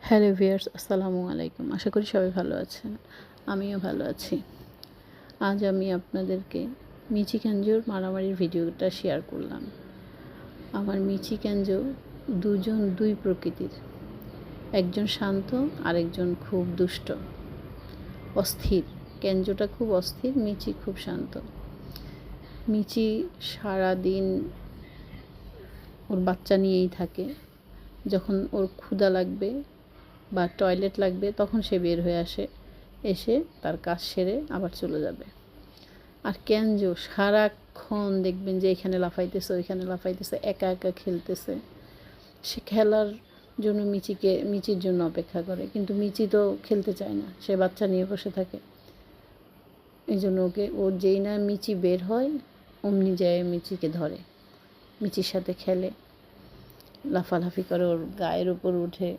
Hello viewers, আসসালামু আলাইকুম। আশা করি সবাই ভালো আছেন। আমিও ভালো আছি। আজ আমি আপনাদেরকে মিচি কেঞ্জোর মারামারির ভিডিওটা শেয়ার করলাম। আমার মিচি কেঞ্জো দুই প্রকৃতির। একজন শান্ত, আরেকজন খুব দুষ্ট, অস্থির। কেঞ্জোটা খুব অস্থির, মিচি খুব শান্ত। মিচি সারাদিন ওর বাচ্চা নিয়েই থাকে। যখন ওর ক্ষুধা লাগবে বা টয়লেট লাগবে তখন সে বের হয়ে আসে, এসে তার কাজ সেরে আবার চলে যাবে। আর কেঞ্জো সারাক্ষণ দেখবেন যে এখানে লাফাইতেছে, ওইখানে লাফাইতেছে, একা একা খেলতেছে। সে খেলার জন্য মিচির জন্য অপেক্ষা করে, কিন্তু মিচি তো খেলতে চায় না, সে বাচ্চা নিয়ে বসে থাকে। এই জন্য ও যেই না মিচি বের হয় অমনি যায় মিচিকে ধরে, মিচির সাথে খেলে, লাফালাফি করে, ওর গায়ের উপর উঠে